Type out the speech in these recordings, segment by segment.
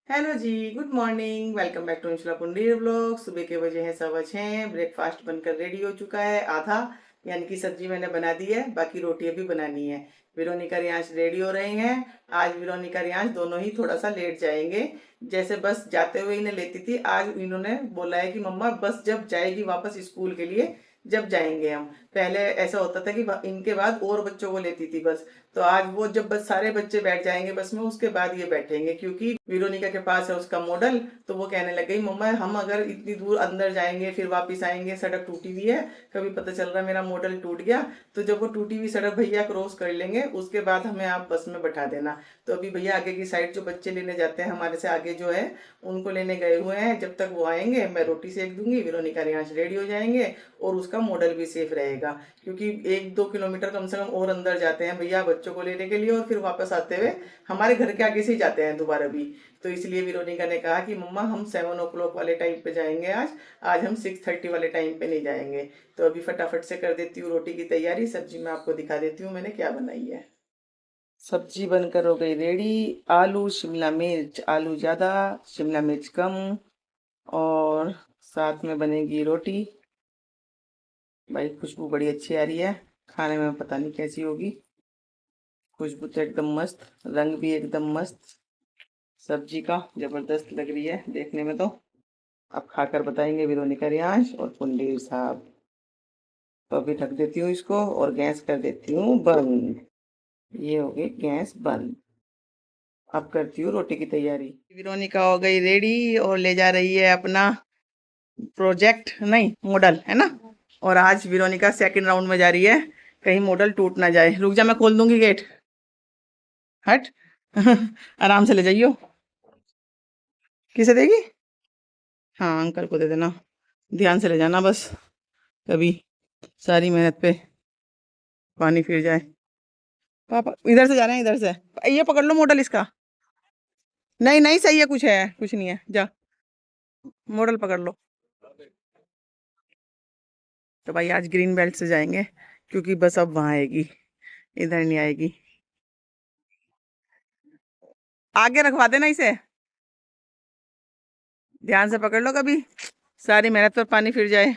Hello जी, good morning. Welcome back to Inshula Pundir blog. सुबह के बजे हैं 6:15। ब्रेकफास्ट बनकर रेडी हो चुका है आधा, यानी कि सब्जी मैंने बना दी है, बाकी रोटी अभी बनानी है। विरोनिका रियांश रेडी हो रहे हैं। आज विरोनिका रियांश दोनों ही थोड़ा सा लेट जाएंगे। जैसे बस जाते हुए इन्हें लेती थी, आज इन्होंने बोला है कि मम्मा बस जब जाएगी वापस स्कूल के लिए, जब जाएंगे हम। पहले ऐसा होता था कि इनके बाद और बच्चों को लेती थी बस। तो आज वो जब बस सारे बच्चे बैठ जाएंगे बस में, उसके बाद ये बैठेंगे, क्योंकि विरोनिका के पास है उसका मॉडल। तो वो कहने लग गई मम्मा हम अगर इतनी दूर अंदर जाएंगे फिर वापस आएंगे, सड़क टूटी हुई है, कभी पता चल रहा है मेरा मॉडल टूट गया। तो जब वो टूटी हुई सड़क भैया क्रॉस कर लेंगे उसके बाद हमें आप बस में बैठा देना। तो अभी भैया आगे की साइड जो बच्चे लेने जाते हैं हमारे से आगे जो है, उनको लेने गए हुए हैं। जब तक वो आएंगे मैं रोटी सेक दूंगी, विरोनिका रियांश रेडी हो जाएंगे और उसका मॉडल भी सेफ रहेगा। क्योंकि 1-2 किलोमीटर कम से कम और अंदर जाते हैं भैया बच्चों को लेने के लिए, और फिर वापस आते हुए हमारे घर के आगे से ही जाते हैं दोबारा भी। तो इसलिए विरोनिका ने कहा कि मम्मा हम 7 o'clock वाले टाइम पे जाएंगे आज। आज हम 6:30 वाले टाइम पे नहीं जाएंगे। तो अभी फटाफट से कर देती हूँ रोटी की तैयारी। सब्जी मैं आपको दिखा देती हूँ मैंने क्या बनाई है। सब्जी बनकर हो गई रेडी। आलू शिमला मिर्च, आलू ज़्यादा शिमला मिर्च कम, और साथ में बनेगी रोटी। भाई खुशबू बड़ी अच्छी आ रही है, खाने में पता नहीं कैसी होगी। खुशबू तो एकदम मस्त, रंग भी एकदम मस्त, सब्जी का जबरदस्त लग रही है देखने में तो। अब खाकर बताएंगे विरोनिका रियांश और पुंडीर साहब। तो अभी ढक देती हूँ इसको और गैस कर देती हूँ बंद। ये हो गई गैस बंद। अब करती हूँ रोटी की तैयारी। विरोनिका हो गई रेडी और ले जा रही है अपना प्रोजेक्ट, नहीं मॉडल है ना। और आज विरोनिका सेकंड राउंड में जा रही है, कहीं मॉडल टूट ना जाए। रुक जा मैं खोल दूंगी गेट। हट। आराम से ले जाइयो। किसे देगी? हाँ अंकल को दे देना, ध्यान से ले जाना बस, कभी सारी मेहनत पे पानी फिर जाए। पापा इधर से जा रहे हैं, इधर से। ये पकड़ लो मॉडल इसका। नहीं नहीं सही है, कुछ है कुछ नहीं है, जा मॉडल पकड़ लो। तो भाई आज ग्रीन बेल्ट से जाएंगे, क्योंकि बस अब वहां आएगी, इधर नहीं आएगी। आगे रखवा देना इसे, ध्यान से पकड़ लो, कभी सारी मेहनत पर पानी फिर जाए।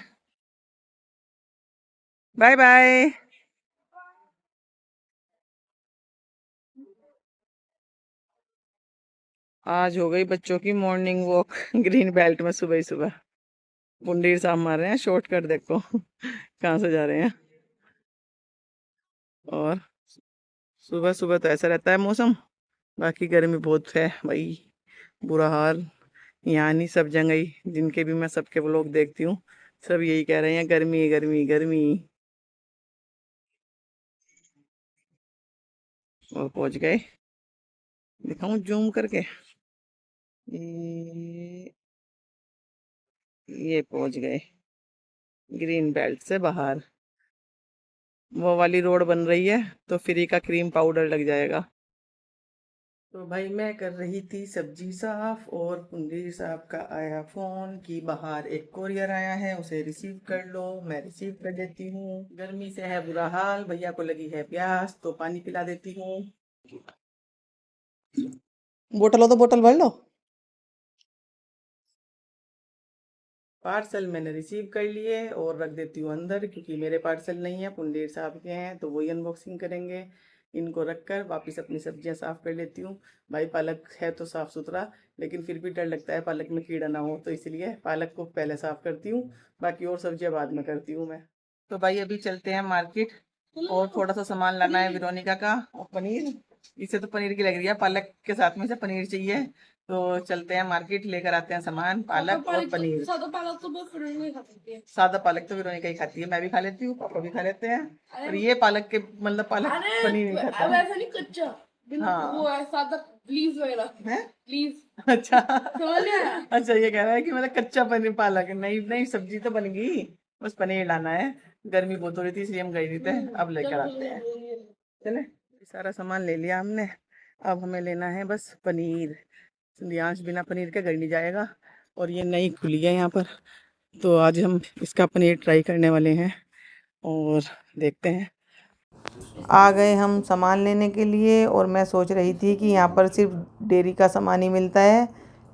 Bye bye. आज हो गई बच्चों की मॉर्निंग वॉक ग्रीन बेल्ट में सुबह ही सुबह। पुंडीर साहब मार रहे हैं शॉर्टकट, देखो कहाँ से जा रहे हैं। और सुबह सुबह तो ऐसा रहता है मौसम, बाकी गर्मी बहुत है भाई, बुरा हाल। यहाँ नहीं, सब जगह ही, जिनके भी मैं सबके व्लॉग देखती हूँ सब यही कह रहे हैं गर्मी गर्मी गर्मी। और पहुंच गए, दिखाऊं जूम करके। ये पहुंच गए ग्रीन बेल्ट से बाहर। वो वाली रोड बन रही है तो फ्री का क्रीम पाउडर लग जाएगा। तो भाई मैं कर रही थी सब्जी साफ, और पुंजीर साहब का आया फोन कि बाहर एक कोरियर आया है, उसे रिसीव कर लो। मैं रिसीव कर देती हूँ। गर्मी से है बुरा हाल, भैया को लगी है प्यास तो पानी पिला देती हूँ। बोतल हो तो बोतल भर लो। पार्सल मैंने रिसीव कर लिए और रख देती हूँ अंदर, क्योंकि मेरे पार्सल नहीं है, पुंडेर साहब के हैं तो वही अनबॉक्सिंग करेंगे। इनको रखकर वापस अपनी सब्जियां साफ कर लेती हूँ। भाई पालक है तो साफ सुथरा, लेकिन फिर भी डर लगता है पालक में कीड़ा ना हो, तो इसलिए पालक को पहले साफ करती हूँ, बाकी और सब्जियां बाद में करती हूँ मैं। तो भाई अभी चलते हैं मार्केट, और थोड़ा सा सामान लाना है विरोनिका का। और पनीर, इसे तो पनीर की लग रही है, पालक के साथ में से पनीर चाहिए। तो चलते हैं मार्केट, लेकर आते हैं सामान, पालक और पनीर। सादा पालक तो बहुत फ्रेंड नहीं खा सकती है। सादा पालक तो विरोनिका ही खाती है, मैं भी खा लेती हूँ, पापा भी खा लेते हैं। और ये पालक के मतलब पालक अरे पनीर नहीं खाता है। वैसा नहीं कच्चा, वो हाँ है सादा लीव्स वगैरह। है। लीव्स अच्छा। समझ नहीं आया। अच्छा ये कह रहा है कि मतलब कच्चा पनीर पालक नहीं, नहीं सब्जी तो बन गई, बस पनीर लाना है। गर्मी बहुत हो रही थी इसलिए हम गए नहीं थे, अब लेकर चलो आते चलो हैं। चलो। चले, सारा सामान ले लिया हमने। अब हमें लेना है बस पनीर। लियांश बिना पनीर के घर नहीं जाएगा, और ये नई खुली है यहाँ पर, तो आज हम इसका पनीर ट्राई करने वाले हैं और देखते हैं। आ गए हम सामान लेने के लिए, और मैं सोच रही थी कि यहाँ पर सिर्फ डेयरी का सामान ही मिलता है,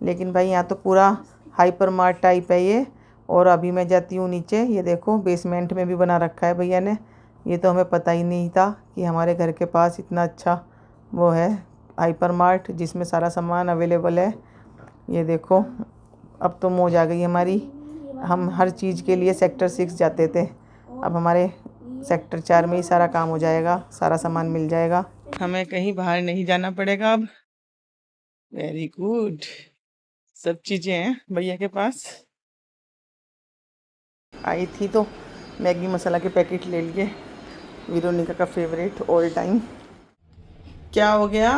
लेकिन भाई यहाँ तो पूरा हाइपर मार्ट टाइप है ये। और अभी मैं जाती हूँ नीचे, ये देखो बेसमेंट में भी बना रखा है भैया ने। ये तो हमें पता ही नहीं था कि हमारे घर के पास इतना अच्छा वो है हाइपर मार्ट जिसमें सारा सामान अवेलेबल है। ये देखो अब तो मौज आ गई हमारी। हम हर चीज़ के लिए सेक्टर 6 जाते थे, अब हमारे सेक्टर 4 में ही सारा काम हो जाएगा, सारा सामान मिल जाएगा, हमें कहीं बाहर नहीं जाना पड़ेगा अब। वेरी गुड, सब चीज़ें हैं भैया के पास। आई थी तो मैगी मसाला के पैकेट ले लिए, वीरोनिका का फेवरेट ऑल टाइम। क्या हो गया?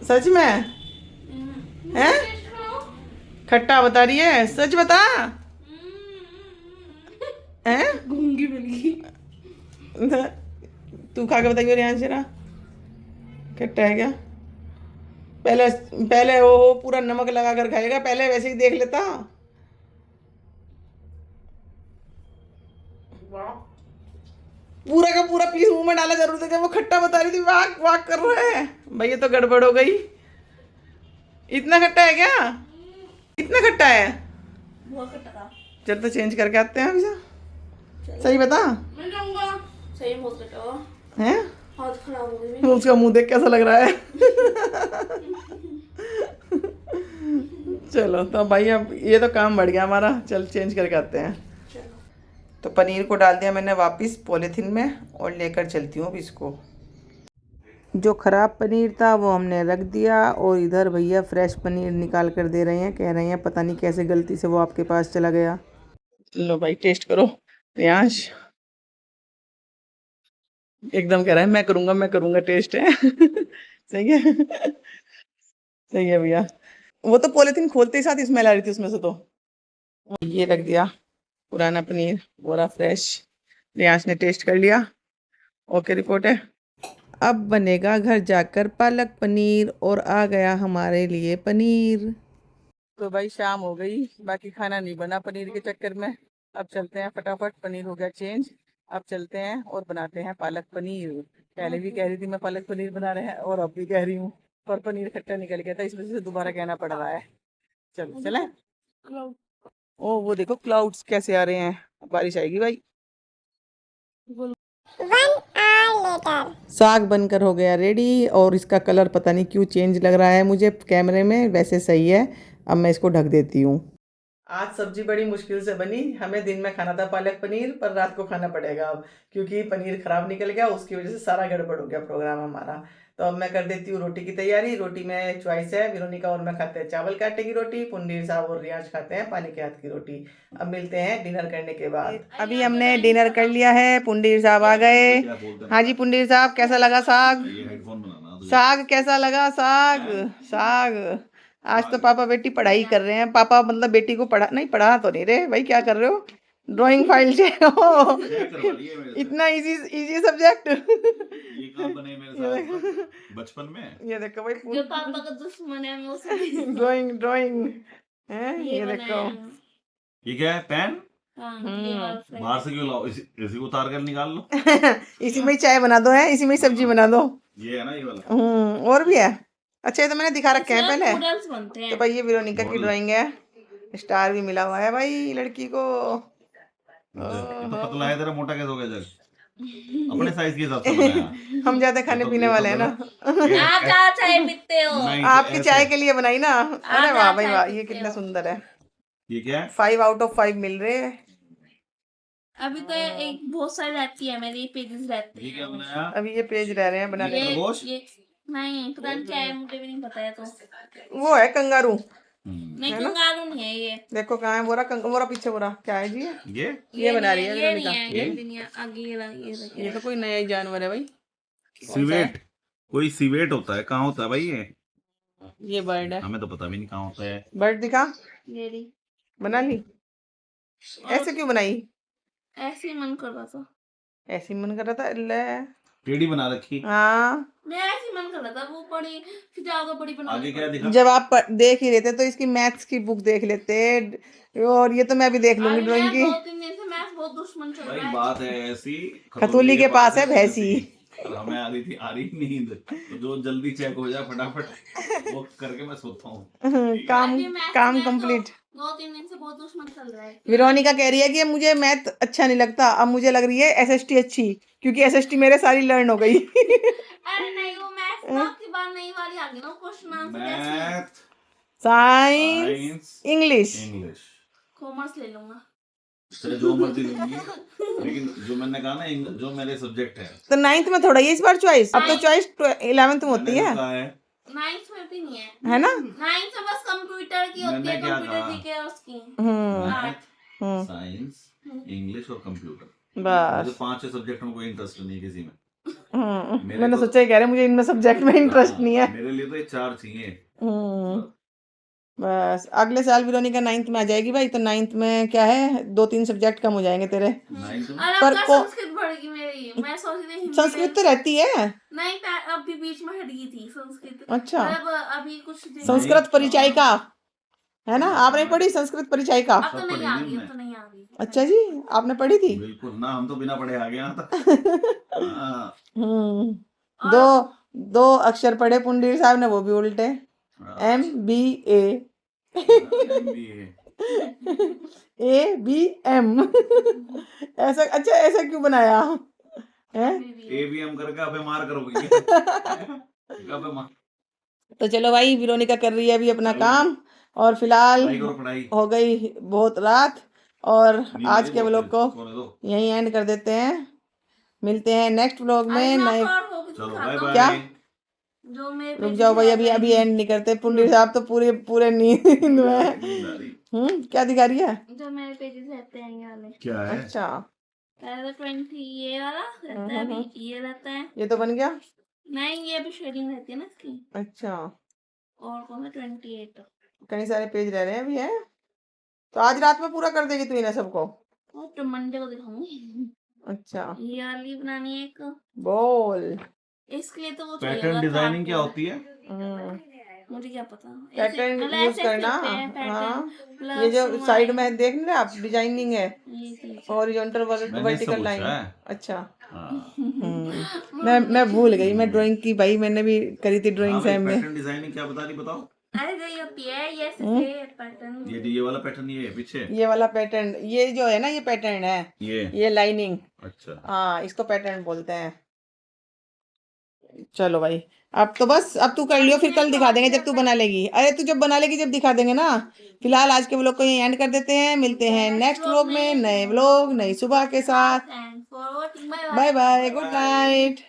सच में हैं? खट्टा बता रही है, सच बता। हैं? गूंगी बन गई। तू खा के बताइए यहाँ से ना, खट्टा है क्या? पहले पहले वो पूरा नमक लगा कर खाएगा, पहले वैसे ही देख लेता। पूरा का पूरा पीस मुंह में डाला जरूर था, वो खट्टा बता रही थी, वाक वाक कर रहा है भाई। ये तो गड़बड़ हो गई। इतना खट्टा है क्या? इतना खट्टा है? बहुत खट्टा था। चल तो चेंज करके आते हैं अभी से। सही बता। मैं जाऊंगा। सही बहुत खट्टा हुआ। हैं? हाथ खराब हो गई। उसका मुंह देख कैसा लग रहा है? चलो तो भाई अब ये तो काम बढ़ गया हमारा, चल चेंज करके आते हैं। तो पनीर को डाल दिया मैंने वापस पॉलीथीन में और लेकर चलती हूँ अब इसको। जो ख़राब पनीर था वो हमने रख दिया और इधर भैया फ्रेश पनीर निकाल कर दे रहे हैं, कह रहे हैं पता नहीं कैसे गलती से वो आपके पास चला गया। लो भाई टेस्ट करो। प्रियांश एकदम कह रहा है मैं करूँगा टेस्ट है। सही है। सही है भैया। वो तो पॉलीथीन खोलते ही साथ स्मेल आ रही थी उसमें से। तो ये रख दिया पुराना पनीर, पूरा फ्रेश। रियांश ने टेस्ट कर लिया, ओके रिपोर्ट है। अब बनेगा घर जाकर पालक पनीर और आ गया हमारे लिए पनीर। तो भाई शाम हो गई, बाकी खाना नहीं बना पनीर के चक्कर में। अब चलते हैं फटाफट, पनीर हो गया चेंज। अब चलते हैं और बनाते हैं पालक पनीर। पहले भी कह रही थी मैं पालक पनीर बना रहे हैं और अब भी कह रही हूँ, पर पनीर खट्टा निकल गया था, इस वजह से दोबारा कहना पड़ रहा है। चलो चलें। ओ वो देखो क्लाउड्स कैसे आ रहे हैं, बारिश आएगी भाई। साग बनकर हो गया रेडी और इसका कलर पता नहीं क्यों चेंज लग रहा है मुझे कैमरे में, वैसे सही है। अब मैं इसको ढक देती हूँ। आज सब्जी बड़ी मुश्किल से बनी, हमें दिन में खाना था पालक पनीर, पर रात को खाना पड़ेगा अब, क्योंकि पनीर खराब निकल गया, उसकी वजह से सारा गड़बड़ हो गया प्रोग्राम हमारा। तो अब मैं कर देती हूँ रोटी की तैयारी। रोटी में चॉइस है, विरोनिका और मैं खाते हैं चावल के आटे की रोटी, पुंडीर साहब और रियाज खाते हैं पानी के हाथ की रोटी। अब मिलते हैं डिनर करने के बाद। अभी हमने डिनर कर लिया है, पुंडीर साहब आ गए। हाँ जी पुंडीर साहब, कैसा लगा साग? साग कैसा लगा? साग साग आज तो पापा बेटी पढ़ाई कर रहे हैं। पापा मतलब बेटी को पढ़ा तो नहीं रहे भाई, क्या कर रहे हो? ड्राइंग फाइल से हो। इतना इजी इजी सब्जेक्ट। ये काम बने मेरे साथ बचपन में। ये देखो भाई जो पापा का दुश्मन है वो सब ड्राइंग ड्राइंग है। ये देखो ये क्या है? पेन? हाँ, ये वाला फ्राई। बाहर से क्यों लाओ? इसी को उतार कर निकाल लो। इसी में ही चाय बना दो, है इसी में ही सब्जी बना दो। ये है ना ये वाला? और भी है। अच्छा ये तो मैंने दिखा रखे हैं इसमें पहले। नूडल्स बनते हैं। तो भाई ये विरोनिका की ड्राइंग है, स्टार भी मिला हुआ है भाई लड़की को। ये तो पतला है, तेरा मोटा कैसे हो गया जग? अपने साइज के हिसाब से बनाया। हम ज्यादा खाने पीने वाले हैं ना। आप क्या चाय पीते हो? नहीं, आपकी ऐसे। चाय के लिए बनाई ना। अरे वाह भाई वाह, चाय ये पीते कितना हो। सुंदर है। ये क्या है? 5 आउट ऑफ 5 मिल रहे हैं। अभी तो एक बहुत सारी रहती है, मेरी पेजेस रहते ये क्या हैं। बनाया? अभी ये पेज रह रहे हैं बनाने ये के। खरगोश? ये नहीं पता नहीं क्या है, मुझे भी नहीं पता है। तो वो है कंगारू। नहीं कंगारू नहीं है ये। देखो कहाँ है बोरा, बोरा पीछे बोरा क्या है जी? ये बना रही है ये नहीं विरोनिका। है, ये भी नहीं है। आगे ये रहा, ये रहा। ये तो कोई नया ही जानवर है भाई। सिवेट? कोई सिवेट होता है? कहाँ होता है भाई ये बर्ड है। हमें तो पता भी नहीं कहाँ होता है। बर्ड दिखा, ये रही। बना ली। ऐसे क्यों बनाई? ऐसे ही मन कर रहा था। ऐसे ही मन कर रहा था ले। टेढ़ी बना रखी। हाँ मैं ऐसे ही मन कर रहा था, वो बड़ी फिर ज्यादा बड़ी बना आगे क्या दिखा? जब आप देख ही लेते तो इसकी मैथ्स की बुक देख लेते, और ये तो मैं भी देख लूंगी ड्राइंग की। 2-3 दिन से मैथ्स बहुत दुश्मन चल भाई रहा है। बात है ऐसी, खतौली के पास है भैंसी। हमें आ रही नींद, तो जो जल्दी चेक हो जाए फटाफट वो करके मैं सोता हूँ। काम अभी मैथ्स काम में तो कंप्लीट। 2-3 दिन से बहुत दुश्मन चल रहा है। वेरोनिका कह रही है कि मुझे मैथ अच्छा नहीं लगता, अब मुझे लग रही है एसएसटी अच्छी, क्योंकि एसएसटी मेरे सारी लर्न हो गई। अरे नहीं, वो मैथ्स ना आपकी बार नई वाली आ गई ना, क्वेश्चन आंसर कैसे math, science, science, English. English, commerce ले लूंगा। चाहे जो मर्जी लूंगी, लेकिन जो मैंने कहा ना जो मेरे सब्जेक्ट है, तो 9th में थोड़ा ये इस बार चॉइस, अब तो चॉइस 11th में होती मैंने है, जो कहा है 9th में भी नहीं है। है ना? 9th में बस कंप्यूटर की होती मैंने है, क्या कंप्यूटर कहा? जीके उसकी। मैथ, हम्म, साइंस, इंग्लिश और कंप्यूटर, बस। मुझे 5 सब्जेक्ट में कोई इंटरेस्ट नहीं है किसी में। मेरे मैंने तो- सोचा ही कह रहे मुझे इनमें सब्जेक्ट में इंटरेस्ट नहीं है। मेरे लिए तो ये 4 चाहिए। बस अगले साल वेरोनिका 9th में आ जाएगी भाई, तो 9th में क्या है 2-3 सब्जेक्ट कम हो जाएंगे तेरे। 9th में और पर अब को संस्कृत बढ़ेगी मेरी। मैं सोच रही थी हिंदी संस्कृत तो रहती है। नहीं, अभी बीच में हट गई थी संस्कृत। अच्छा। मतलब अभी कुछ दिन संस्कृत परिचायिका है ना, हाँ, आपने पढ़ी संस्कृत परिचायिका? अब तो सब नहीं पढ़ी आ नहीं रही, अब हमने। तो नहीं आ रही। अच्छा जी, आपने पढ़ी थी? बिल्कुल ना, हम तो बिना पढ़े आ गए यहाँ तक। हाँ, दो दो अक्षर पढ़े पुंडीर साहब ने, वो भी उल्टे। MBA, MBA, ABM। ऐसा, अच्छा ऐसा क्यों बनाया है? ABM करके अबे मार करोगे क्या? अबे मार, तो चलो भाई, वेरोनिका कर रही है अभी अपना काम, और फिलहाल पढ़ाई करो पढ़ाई। हो गई बहुत रात, और नींद आज आई के बहुत व्लॉग तेज, को सोने दो। यहीं एंड कर देते हैं। मिलते हैं नेक्स्ट व्लॉग में नए। चलो बाय बाय। क्या? जो मेरे रुक जाओ भाई, अभी अभी एंड नहीं करते, पुंडीर साहब तो पूरे पूरे नींद में है। नींद आ रही। क्या दिखा रही है? जो मेरे पेजेस रहते हैं ये वाले। क्या है? अच्छा, पहले तो 20 ये वाला रहता है, अभी ये रहता है। ये तो बन गया। नहीं, ये भी शेडिंग रहती है ना इसकी। अच्छा, और कौन सा 28? कई सारे पेज रह रहे हैं अभी, है तो आज रात में पूरा कर देगी तू इन्हें सबको? वो तो मंडे को दिखाऊंगी। अच्छा, ये वाली बनानी है एक। बोल। इसके लिए तो वो पैटर्न डिजाइनिंग क्या होती है? मुझे क्या पता। पैटर्न मतलब यूज ऐसे करना। करते हैं पैटर्न, हाँ, प्लस ये जो साइड में देख रहे हैं आप, डिजाइनिंग है, ये चीज। हॉरिजॉन्टल मैंने वर्टिकल सब लाइन। पूछा है। अच्छा। हाँ। मैं भूल गई, मैं ड्राइंग की भाई, मैंने भी करी थी ड्राइंग हाँ भाई, सेम में। पैटर्न डिजाइनिंग क्या बता रही बताओ? अरे जो ये होती है ये ऐसे पैटर्न। ये वाला पैटर्न, ये पीछे ये वाला पैटर्न, ये जो है ना, ये पैटर्न है, ये लाइनिंग। अच्छा, हाँ, इसको पैटर्न बोलते हैं। चलो भाई, अब तो बस, अब तू कर लियो, फिर कल दिखा देंगे जब तू बना लेगी। अरे तू जब बना लेगी जब दिखा देंगे ना। फिलहाल आज के व्लॉग को यहीं एंड कर देते हैं, मिलते हैं नेक्स्ट व्लॉग में, नए व्लॉग नई सुबह के साथ। Thanks for watching. Bye bye, good night.